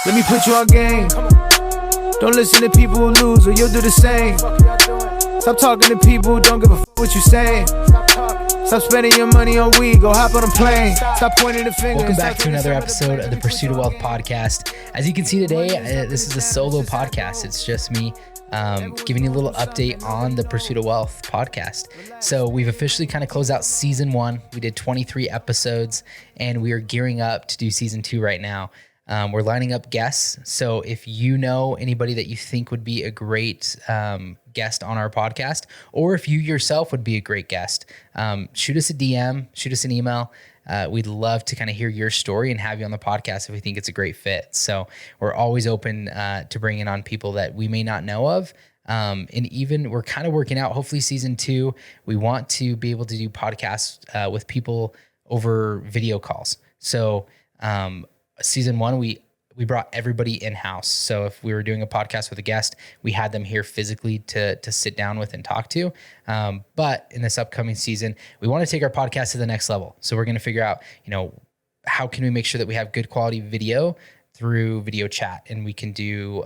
Let me put you on game. Don't listen to people who lose or you'll do the same. Stop talking to people who don't give a f*** what you saying. Stop spending your money on weed, go hop on a plane. Stop pointing the finger. Welcome back to another episode of the Pursuit of Wealth podcast. As you can see today, this is a solo podcast. It's just me giving you a little update on the Pursuit of Wealth podcast. So we've officially kind of closed out season 1. We did 23 episodes and we are gearing up to do season 2 right now. We're lining up guests. So if you know anybody that you think would be a great guest on our podcast, or if you yourself would be a great guest, shoot us a DM, shoot us an email. We'd love to kind of hear your story and have you on the podcast if we think it's a great fit. So we're always open to bringing on people that we may not know of. And even we're kind of working out, hopefully season 2, we want to be able to do podcasts with people over video calls. So season 1, we brought everybody in-house. So if we were doing a podcast with a guest, we had them here physically to sit down with and talk to. But in this upcoming season, we want to take our podcast to the next level. So we're going to figure out, how can we make sure that we have good quality video through video chat and we can do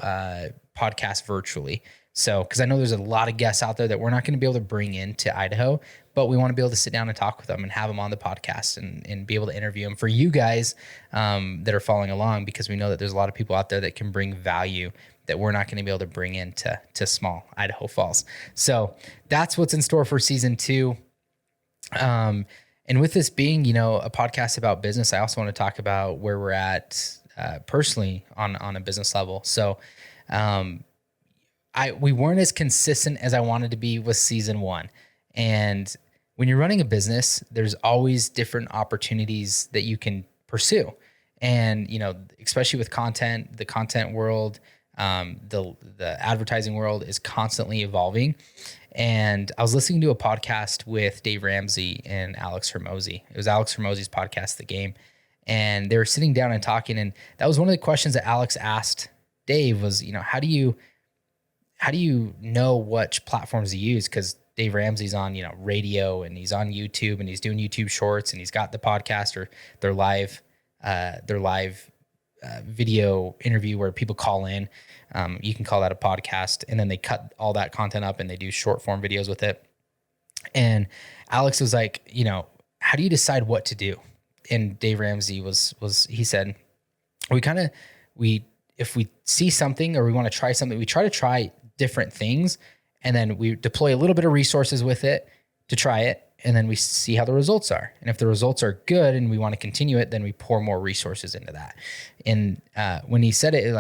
podcasts virtually. So, because I know there's a lot of guests out there that we're not going to be able to bring into Idaho, but we want to be able to sit down and talk with them and have them on the podcast and be able to interview them for you guys that are following along, because we know that there's a lot of people out there that can bring value that we're not going to be able to bring into small Idaho Falls. So that's what's in store for season 2. And with this being, a podcast about business, I also want to talk about where we're at personally on a business level. So we weren't as consistent as I wanted to be with season 1. And when you're running a business, there's always different opportunities that you can pursue. And, especially with content, the content world, the advertising world is constantly evolving. And I was listening to a podcast with Dave Ramsey and Alex Hormozi. It was Alex Hormozi's podcast, The Game. And they were sitting down and talking. And that was one of the questions that Alex asked Dave was, how do you know which platforms to use? Because Dave Ramsey's on, radio, and he's on YouTube, and he's doing YouTube shorts, and he's got the podcast or their live video interview where people call in. You can call that a podcast, and then they cut all that content up and they do short form videos with it. And Alex was like, how do you decide what to do? And Dave Ramsey he said, if we see something or we want to try something, we try to try different things, and then we deploy a little bit of resources with it to try it, and then we see how the results are. And if the results are good and we want to continue it, then we pour more resources into that. And when he said it,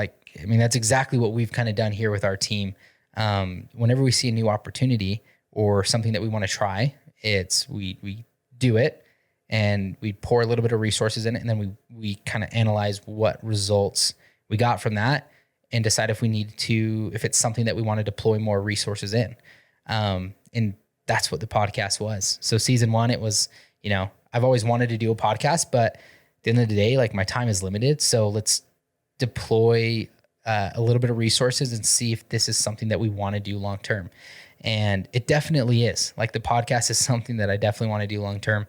that's exactly what we've kind of done here with our team. Whenever we see a new opportunity or something that we want to try, we do it, and we pour a little bit of resources in it, and then we kind of analyze what results we got from that, and decide if it's something that we want to deploy more resources in. And that's what the podcast was. So season 1, it was, I've always wanted to do a podcast, but at the end of the day, my time is limited. So let's deploy a little bit of resources and see if this is something that we want to do long-term. And it definitely is. The podcast is something that I definitely want to do long-term.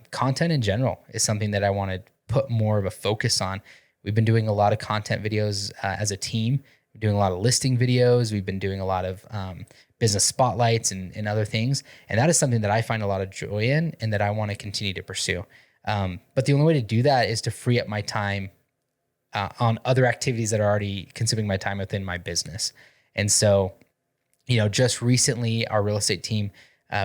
Content in general is something that I want to put more of a focus on. We've been doing a lot of content videos as a team. We're doing a lot of listing videos. We've been doing a lot of business spotlights and other things. And that is something that I find a lot of joy in and that I want to continue to pursue. But the only way to do that is to free up my time on other activities that are already consuming my time within my business. And so, just recently, our real estate team,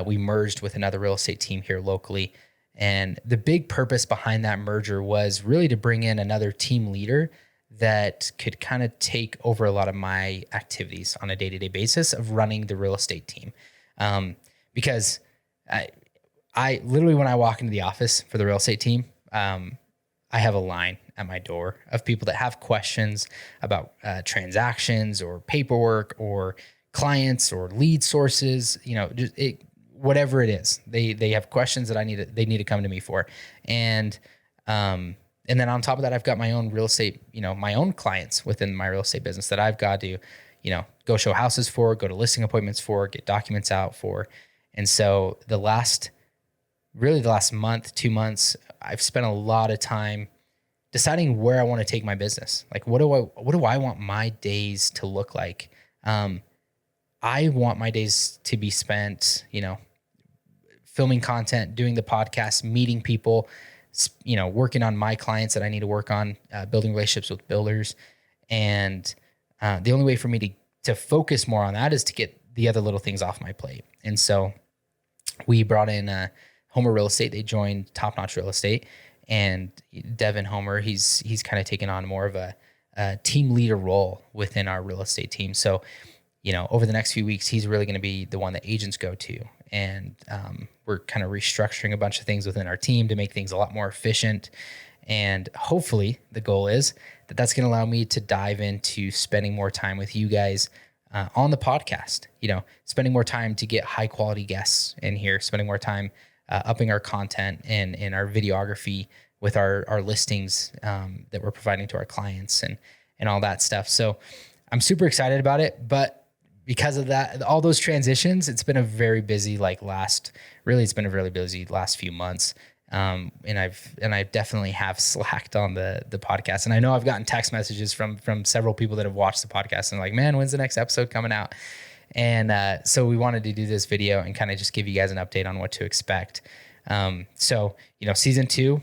we merged with another real estate team here locally. And the big purpose behind that merger was really to bring in another team leader that could kind of take over a lot of my activities on a day-to-day basis of running the real estate team. Because I literally, when I walk into the office for the real estate team, I have a line at my door of people that have questions about transactions or paperwork or clients or lead sources, whatever it is, they have questions that they need to come to me for. And then on top of that, I've got my own real estate, my own clients within my real estate business that I've got to, go show houses for, go to listing appointments for, get documents out for. And so the last month, 2 months, I've spent a lot of time deciding where I want to take my business. Like, what do I want my days to look like? I want my days to be spent, filming content, doing the podcast, meeting people, working on my clients that I need to work on, building relationships with builders. And the only way for me to focus more on that is to get the other little things off my plate. And so we brought in Homer Real Estate. They joined Top Notch Real Estate, and Devin Homer, he's kind of taken on more of a team leader role within our real estate team. So, over the next few weeks, he's really going to be the one that agents go to. And we're kind of restructuring a bunch of things within our team to make things a lot more efficient. And hopefully the goal is that that's going to allow me to dive into spending more time with you guys on the podcast, spending more time to get high quality guests in here, spending more time upping our content and our videography with our listings that we're providing to our clients and all that stuff. So I'm super excited about it, but because of that, all those transitions, it's been a very busy last few months. And I definitely have slacked on the podcast. And I know I've gotten text messages from several people that have watched the podcast and like, man, when's the next episode coming out? And so we wanted to do this video and kind of just give you guys an update on what to expect. So season 2,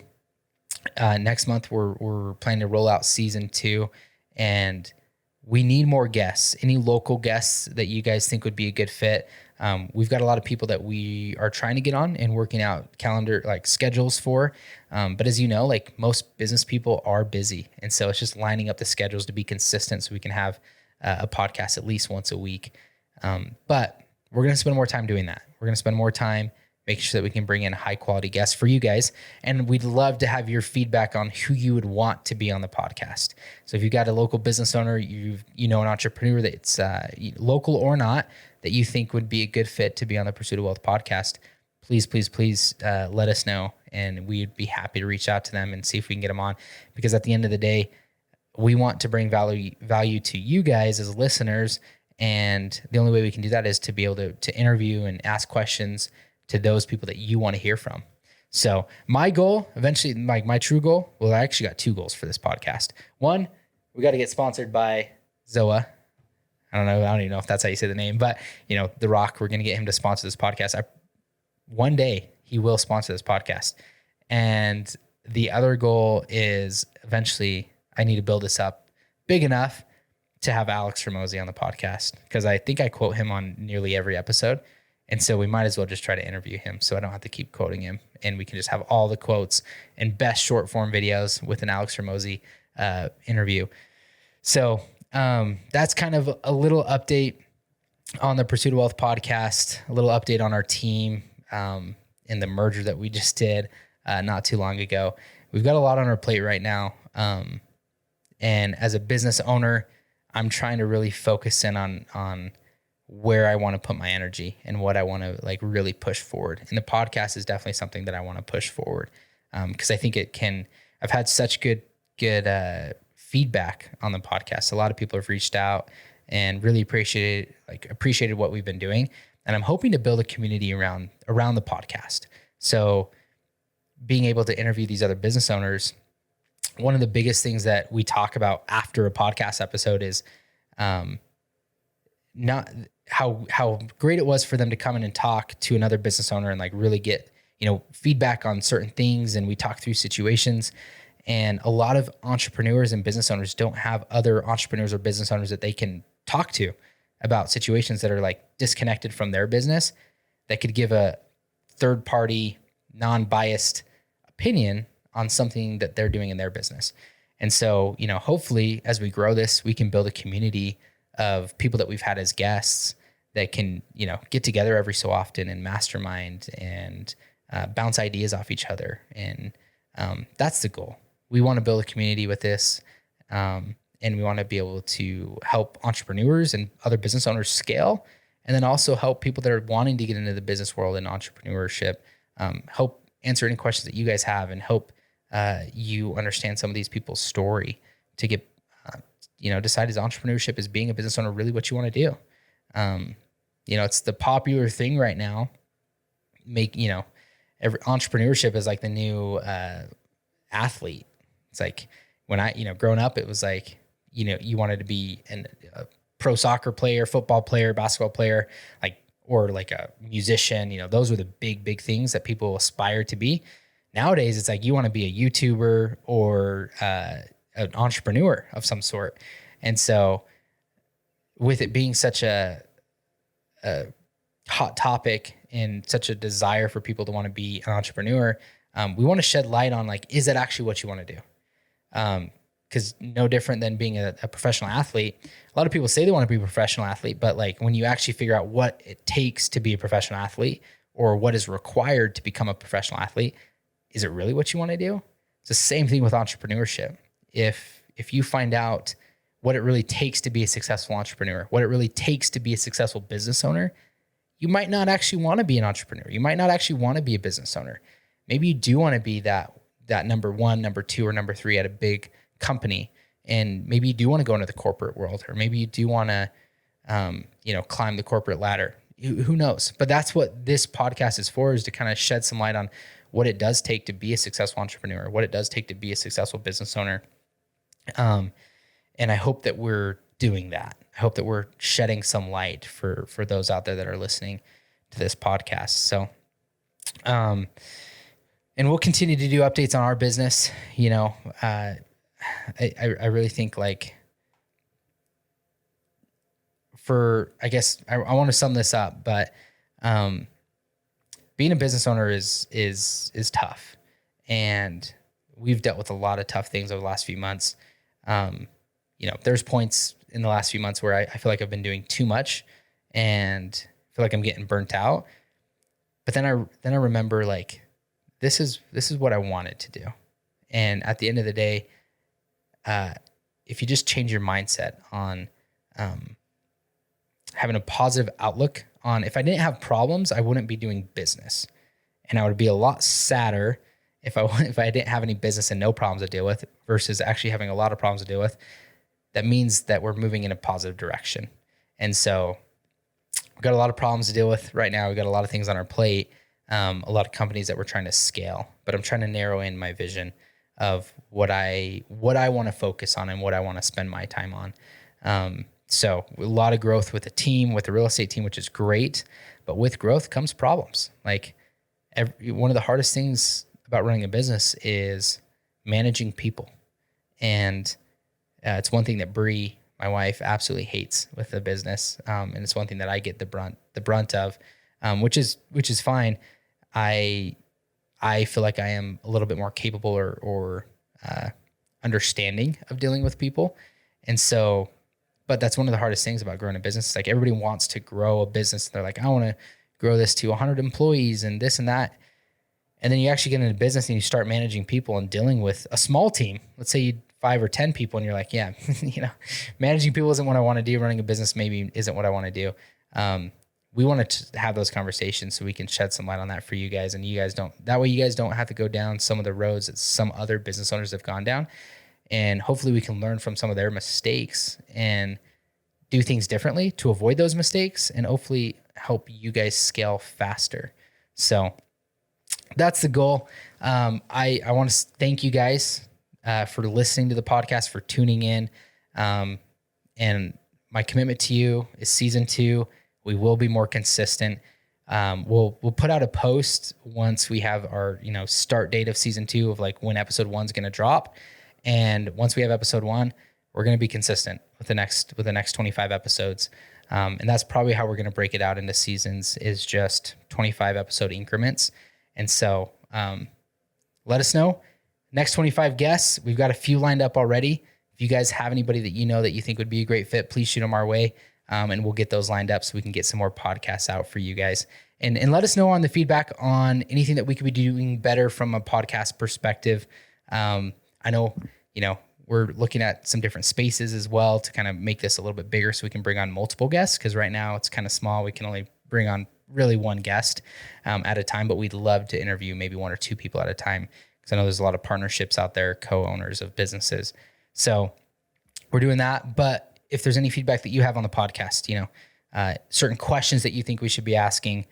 next month we're planning to roll out season 2, and we need more guests. Any local guests that you guys think would be a good fit. We've got a lot of people that we are trying to get on and working out calendar schedules for. But as you know, most business people are busy. And so it's just lining up the schedules to be consistent so we can have a podcast at least once a week. But we're going to spend more time doing that. We're going to spend more time making sure that we can bring in high quality guests for you guys. And we'd love to have your feedback on who you would want to be on the podcast. So if you've got a local business owner, an entrepreneur that's local or not, that you think would be a good fit to be on the Pursuit of Wealth podcast, please let us know. And we'd be happy to reach out to them and see if we can get them on. Because at the end of the day, we want to bring value to you guys as listeners. And the only way we can do that is to be able to interview and ask questions to those people that you want to hear from. So my goal eventually, my true goal, well, I actually got 2 goals for this podcast. One, we got to get sponsored by Zoa. I don't even know if that's how you say the name, but The Rock, we're going to get him to sponsor this podcast. One day he will sponsor this podcast. And the other goal is eventually I need to build this up big enough to have Alex Ramosi on the podcast, because I think I quote him on nearly every episode. And so we might as well just try to interview him so I don't have to keep quoting him. And we can just have all the quotes and best short form videos with an Alex Ramosi interview. So that's kind of a little update on the Pursuit of Wealth podcast, a little update on our team and the merger that we just did not too long ago. We've got a lot on our plate right now. And as a business owner, I'm trying to really focus in on where I want to put my energy and what I want to really push forward. And the podcast is definitely something that I want to push forward. Cause I think I've had such good feedback on the podcast. A lot of people have reached out and really appreciated what we've been doing. And I'm hoping to build a community around the podcast. So being able to interview these other business owners, one of the biggest things that we talk about after a podcast episode is, not how great it was for them to come in and talk to another business owner and really get, feedback on certain things. And we talk through situations, and a lot of entrepreneurs and business owners don't have other entrepreneurs or business owners that they can talk to about situations that are disconnected from their business, that could give a third party, non-biased opinion on something that they're doing in their business. And so, hopefully as we grow this, we can build a community of people that we've had as guests that can, get together every so often and mastermind and bounce ideas off each other. And that's the goal. We want to build a community with this. And we want to be able to help entrepreneurs and other business owners scale, and then also help people that are wanting to get into the business world and entrepreneurship, help answer any questions that you guys have, and help you understand some of these people's story to get, decide is entrepreneurship, is being a business owner really what you want to do? It's the popular thing right now. Every entrepreneurship is like the new athlete. It's like when I, growing up, it was like, you wanted to be a pro soccer player, football player, basketball player, or like a musician. Those were the big things that people aspire to be. Nowadays, it's like you want to be a YouTuber or an entrepreneur of some sort. And so with it being such a hot topic and such a desire for people to want to be an entrepreneur, we want to shed light on is that actually what you want to do? Because no different than being a professional athlete. A lot of people say they want to be a professional athlete, but when you actually figure out what it takes to be a professional athlete or what is required to become a professional athlete, is it really what you want to do? It's the same thing with entrepreneurship. If you find out what it really takes to be a successful entrepreneur, what it really takes to be a successful business owner, you might not actually want to be an entrepreneur. You might not actually want to be a business owner. Maybe you do want to be that number one, number two, or number three at a big company. And maybe you do want to go into the corporate world, or maybe you do want to, climb the corporate ladder. Who knows? But that's what this podcast is for, is to kind of shed some light on what it does take to be a successful entrepreneur, what it does take to be a successful business owner. And I hope that we're doing that. I hope that we're shedding some light for those out there that are listening to this podcast. So, and we'll continue to do updates on our business. I really think I want to sum this up, but being a business owner is tough, and we've dealt with a lot of tough things over the last few months. There's points in the last few months where I feel like I've been doing too much and feel like I'm getting burnt out. But then I remember this is what I wanted to do. And at the end of the day, if you just change your mindset on having a positive outlook on, if I didn't have problems, I wouldn't be doing business. And I would be a lot sadder if I didn't have any business and no problems to deal with, versus actually having a lot of problems to deal with. That means that we're moving in a positive direction. And so we've got a lot of problems to deal with right now. We've got a lot of things on our plate, a lot of companies that we're trying to scale, but I'm trying to narrow in my vision of what I want to focus on and what I want to spend my time on. So a lot of growth with the team, with the real estate team, which is great, but with growth comes problems. One of the hardest things about running a business is managing people. And it's one thing that Bree, my wife, absolutely hates with the business. And it's one thing that I get the brunt of, which is fine. I feel like I am a little bit more capable or understanding of dealing with people. And so, but that's one of the hardest things about growing a business. It's everybody wants to grow a business. They're like, I want to grow this to 100 employees and this and that. And then you actually get into business and you start managing people and dealing with a small team. Let's say you 5 or 10 people, and you're like, yeah, managing people isn't what I want to do. Running a business maybe isn't what I want to do. We want to have those conversations so we can shed some light on that for you guys, and you guys don't have to go down some of the roads that some other business owners have gone down. And hopefully we can learn from some of their mistakes and do things differently to avoid those mistakes, and hopefully help you guys scale faster. So that's the goal. I want to thank you guys for listening to the podcast, for tuning in. And my commitment to you is season 2. We will be more consistent. We'll put out a post once we have our, start date of season 2 of when episode 1 is going to drop. And once we have episode 1, we're going to be consistent with the next 25 episodes. And that's probably how we're going to break it out into seasons, is just 25 episode increments. And so, let us know. Next 25 guests, we've got a few lined up already. If you guys have anybody that that you think would be a great fit, please shoot them our way. And we'll get those lined up so we can get some more podcasts out for you guys. And let us know on the feedback on anything that we could be doing better from a podcast perspective. I know, we're looking at some different spaces as well to kind of make this a little bit bigger so we can bring on multiple guests, because right now it's kind of small. We can only bring on really one guest at a time, but we'd love to interview maybe 1 or 2 people at a time, because I know there's a lot of partnerships out there, co-owners of businesses. So we're doing that. But if there's any feedback that you have on the podcast, certain questions that you think we should be asking,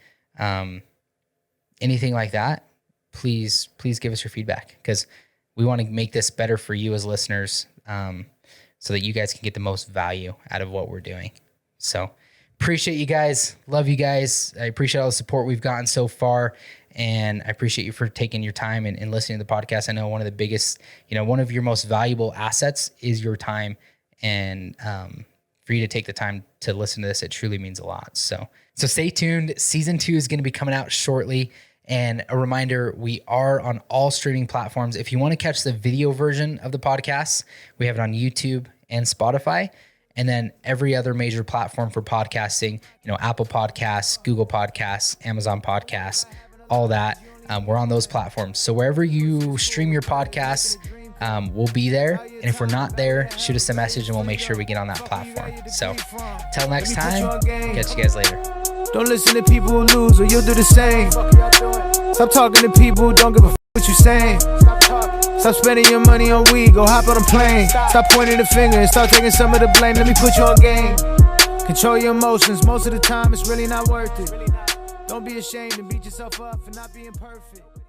anything like that, please give us your feedback, because we want to make this better for you as listeners, so that you guys can get the most value out of what we're doing. So appreciate you guys. Love you guys. I appreciate all the support we've gotten so far. And I appreciate you for taking your time and listening to the podcast. I know one of the biggest, one of your most valuable assets is your time. And for you to take the time to listen to this, it truly means a lot. So stay tuned. Season 2 is going to be coming out shortly. And a reminder, we are on all streaming platforms. If you want to catch the video version of the podcast, we have it on YouTube and Spotify. And then every other major platform for podcasting, Apple Podcasts, Google Podcasts, Amazon Podcasts, all that. We're on those platforms. So wherever you stream your podcasts, we'll be there. And if we're not there, shoot us a message and we'll make sure we get on that platform. So till next time, catch you guys later. Don't listen to people who lose or you'll do the same. Stop talking to people who don't give a what you saying. Stop spending your money on weed, go hop on a plane. Stop pointing the finger and start taking some of the blame. Let me put you on game. Control your emotions, most of the time it's really not worth it. Don't be ashamed and beat yourself up for not being perfect.